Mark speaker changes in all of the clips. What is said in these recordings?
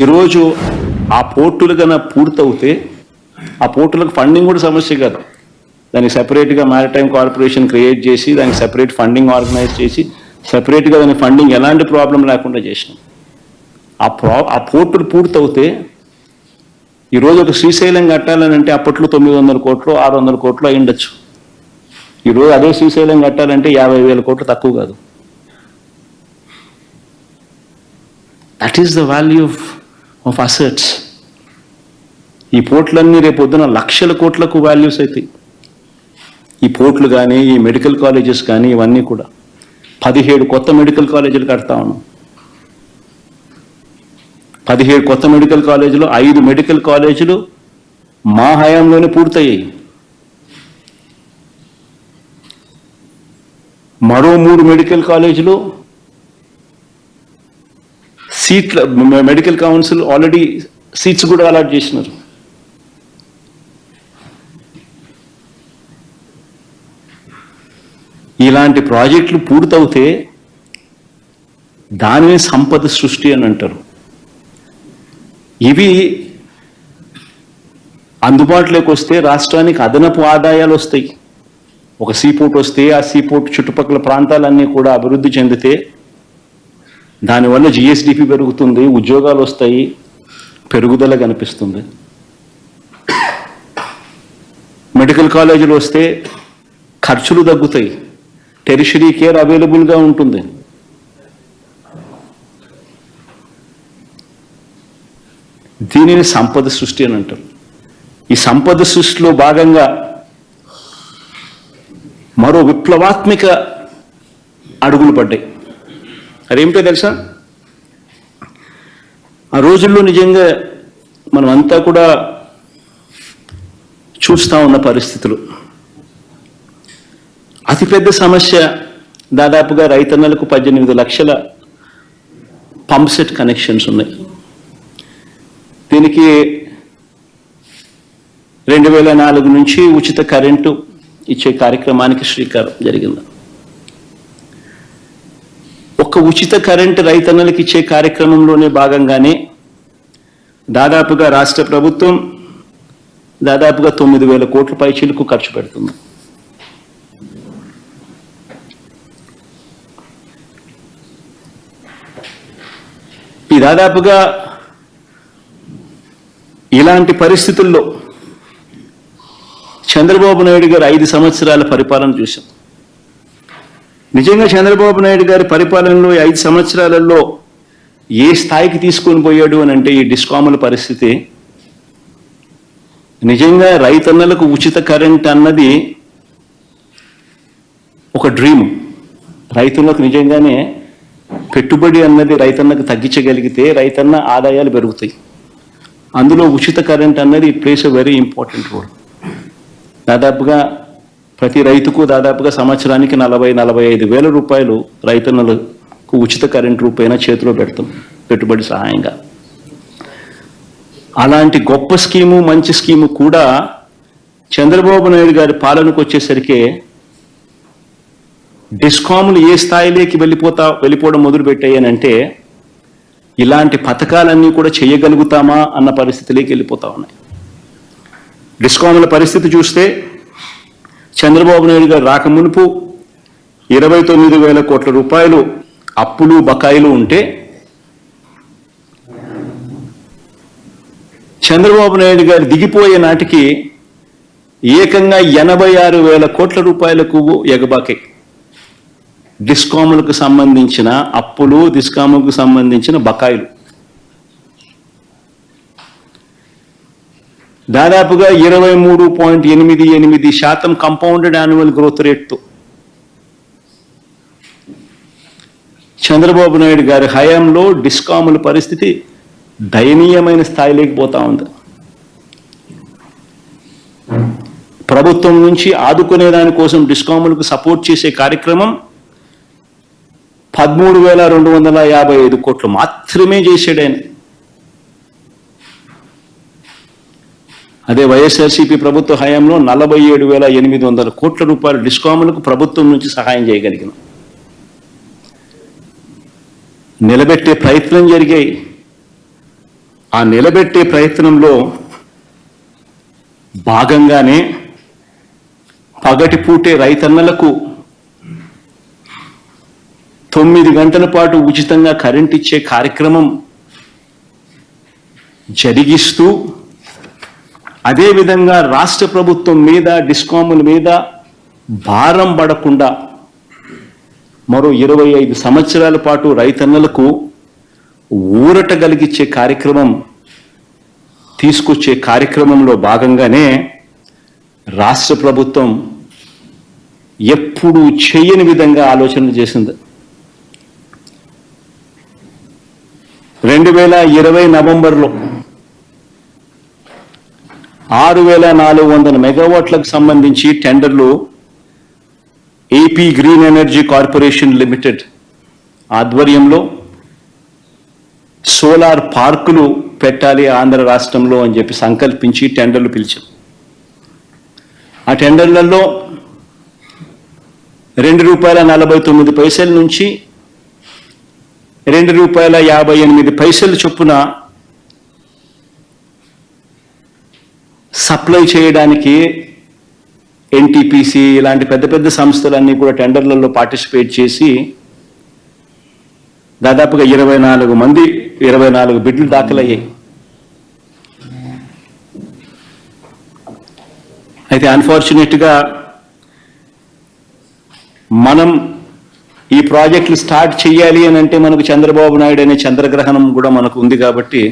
Speaker 1: ఈరోజు ఆ పోర్టులు కన్నా పూర్తవుతే ఆ పోర్టులకు ఫండింగ్ కూడా సమస్య కాదు. దానికి సెపరేట్గా మ్యారిటైమ్ కార్పొరేషన్ క్రియేట్ చేసి దానికి సెపరేట్ ఫండింగ్ ఆర్గనైజ్ చేసి సెపరేట్గా దాని ఫండింగ్ ఎలాంటి ప్రాబ్లం లేకుండా చేసినాం. ఆ పోర్టులు పూర్తవుతే ఈరోజు ఒక శ్రీశైలం కట్టాలని అంటే అప్పట్లో 900 కోట్లు 600 కోట్లు అయి ఉండొచ్చు. ఈరోజు అదే శ్రీశైలం కట్టాలంటే 50,000 కోట్లు తక్కువ కాదు. That is the value of assets. ఈ పోర్టులన్నీ రేపు పొద్దున లక్షల కోట్లకు వాల్యూస్ అవుతాయి. ఈ పోర్టులు కానీ ఈ మెడికల్ కాలేజెస్ కానీ ఇవన్నీ కూడా 17 కొత్త మెడికల్ కాలేజీలు కడతా ఉన్నాం. 17 కొత్త మెడికల్ కాలేజీలు, 5 మెడికల్ కాలేజీలు మా హయాంలోనే పూర్తయ్యాయి. మరో 3 మెడికల్ కాలేజీలు సీట్ల మెడికల్ కౌన్సిల్ ఆల్రెడీ సీట్స్ కూడా అలాట్ చేసినారు. ఇలాంటి ప్రాజెక్టులు పూర్తవుతే దానిని సంపద సృష్టి అని అంటారు. ఇవి అందుబాటులోకి వస్తే రాష్ట్రానికి అదనపు ఆదాయాలు వస్తాయి. ఒక సీపోర్ట్ వస్తే ఆ సీపోర్ట్ చుట్టుపక్కల ప్రాంతాలన్నీ కూడా అభివృద్ధి చెందితే దానివల్ల జిఎస్డిపి పెరుగుతుంది, ఉద్యోగాలు వస్తాయి, పెరుగుదల కనిపిస్తుంది. మెడికల్ కాలేజీలు వస్తే ఖర్చులు తగ్గుతాయి, టెరిషరీ కేర్ అవైలబుల్గా ఉంటుంది. దీనిని సంపద సృష్టి అని అంటారు. ఈ సంపద సృష్టిలో భాగంగా మరో విప్లవాత్మక అడుగులు పడ్డాయి. అదేమిటో తెలుసా? ఆ రోజుల్లో నిజంగా మనం అంతా కూడా చూస్తూ ఉన్న పరిస్థితులు. అతిపెద్ద సమస్య దాదాపుగా రైతన్నలకు 18 లక్షల పంప్ సెట్ కనెక్షన్స్ ఉన్నాయి. దీనికి 2004 నుంచి ఉచిత కరెంటు ఇచ్చే కార్యక్రమానికి శ్రీకారం జరిగింది. ఒక ఉచిత కరెంటు రైతన్నలకు ఇచ్చే కార్యక్రమంలోనే భాగంగానే దాదాపుగా రాష్ట్ర ప్రభుత్వం దాదాపుగా 9,000 కోట్ల పైచీలకు ఖర్చు పెడుతుంది. ఈ దాదాపుగా ఇలాంటి పరిస్థితుల్లో చంద్రబాబు నాయుడు గారు 5 సంవత్సరాల పరిపాలన చూశాం. నిజంగా చంద్రబాబు నాయుడు గారి పరిపాలనలో 5 సంవత్సరాలలో ఏ స్థాయికి తీసుకొని పోయాడు అని అంటే ఈ డిస్కాముల పరిస్థితి నిజంగా రైతన్నలకు ఉచిత కరెంట్ అన్నది ఒక డ్రీమ్. రైతులకు నిజంగానే పెట్టుబడి అన్నది రైతన్నకు తగ్గించగలిగితే రైతన్న ఆదాయాలు పెరుగుతాయి. అందులో ఉచిత కరెంట్ అన్నది it plays a very important role. దాదాపుగా ప్రతి రైతుకు దాదాపుగా సంవత్సరానికి 40-45 వేల రూపాయలు రైతన్నలకు ఉచిత కరెంట్ రూపైన చేతిలో పెడతాం పెట్టుబడి సహాయంగా. అలాంటి గొప్ప స్కీము, మంచి స్కీము కూడా చంద్రబాబు నాయుడు గారి పాలనకు వచ్చేసరికి డిస్కాములు ఏ స్థాయిలోకి వెళ్ళిపోవడం మొదలుపెట్టాయనంటే ఇలాంటి పథకాలన్నీ కూడా చేయగలుగుతామా అన్న పరిస్థితిలోకి వెళ్ళిపోతా ఉన్నాయి. డిస్కాముల పరిస్థితి చూస్తే చంద్రబాబు నాయుడు గారు రాకమునుపు 29,000 కోట్ల రూపాయలు అప్పులు బకాయిలు ఉంటే చంద్రబాబు నాయుడు గారు దిగిపోయే నాటికి ఏకంగా 86,000 కోట్ల రూపాయలకు ఎగబాకాయి. డిస్కాములకు సంబంధించిన అప్పులు, డిస్కాములకు సంబంధించిన బకాయిలు దాదాపుగా 23.88% కంపౌండెడ్ యాన్యువల్ గ్రోత్ రేట్తో చంద్రబాబు నాయుడు గారి హయాంలో డిస్కాముల పరిస్థితి దయనీయమైన స్థాయిలోకి పోతా ఉంది. ప్రభుత్వం నుంచి ఆదుకునే దానికోసం డిస్కాములకు సపోర్ట్ చేసే కార్యక్రమం 13,255 కోట్లు మాత్రమే చేశాడు ఆయన. అదే వైఎస్ఆర్సీపీ ప్రభుత్వ హయాంలో 47,800 కోట్ల రూపాయల డిస్కాములకు ప్రభుత్వం నుంచి సహాయం చేయగలిగిన నిలబెట్టే ప్రయత్నం జరిగాయి. ఆ నిలబెట్టే ప్రయత్నంలో భాగంగానే పగటిపూటే రైతన్నలకు 9 గంటల పాటు ఉచితంగా కరెంట్ ఇచ్చే కార్యక్రమం జరిగిస్తూ, అదేవిధంగా రాష్ట్ర ప్రభుత్వం మీద, డిస్కాముల మీద భారం పడకుండా మరో 25 సంవత్సరాల పాటు రైతన్నలకు ఊరట కలిగించే కార్యక్రమం తీసుకొచ్చే కార్యక్రమంలో భాగంగానే రాష్ట్ర ప్రభుత్వం ఎప్పుడూ చేయని విధంగా ఆలోచనలు చేసింది. 2020 నవంబర్లో 6,400 మెగావాట్లకు సంబంధించి టెండర్లు AP green energy corporation limited ఆధ్వర్యంలో సోలార్ పార్కులు పెట్టాలి ఆంధ్ర రాష్ట్రంలో అని చెప్పి సంకల్పించి టెండర్లు పిలిచారు. ఆ టెండర్లలో ₹2.49 నుంచి ₹2.58 చొప్పున సప్లై చేయడానికి ఎన్టీపీసీ ఇలాంటి పెద్ద పెద్ద సంస్థలన్నీ కూడా టెండర్లలో పార్టిసిపేట్ చేసి దాదాపుగా 24 బిడ్లు దాఖలయ్యాయి. అయితే అన్ఫార్చునేట్గా మనం ఈ ప్రాజెక్టులు స్టార్ట్ చేయాలి అని అంటే మనకు చంద్రబాబు నాయుడు అనే చంద్రగ్రహణం కూడా మనకు ఉంది కాబట్టి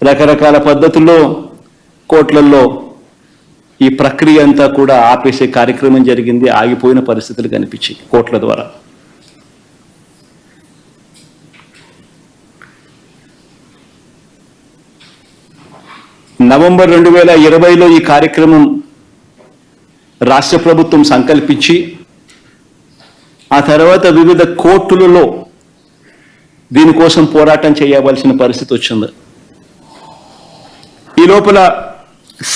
Speaker 1: రకరకాల పద్ధతుల్లో కోట్లల్లో ఈ ప్రక్రియ అంతా కూడా ఆపేసే కార్యక్రమం జరిగింది. ఆగిపోయిన పరిస్థితులు కనిపించాయి కోట్ల ద్వారా. నవంబర్ 2020లో ఈ కార్యక్రమం రాష్ట్ర ప్రభుత్వం సంకల్పించి ఆ తర్వాత వివిధ కోర్టులలో దీనికోసం పోరాటం చేయవలసిన పరిస్థితి వచ్చింది. ఈ లోపల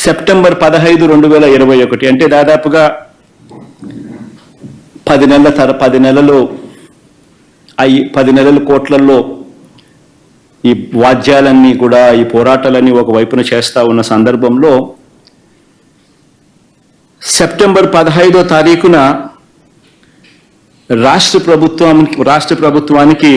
Speaker 1: సెప్టెంబర్ 15, 2021 అంటే దాదాపుగా 10 నెలల కోట్లలో ఈ వాద్యాలన్నీ కూడా, ఈ పోరాటాలన్నీ ఒకవైపున చేస్తా ఉన్న సందర్భంలో సెప్టెంబర్ 15వ తారీఖున రాష్ట్ర ప్రభుత్వానికి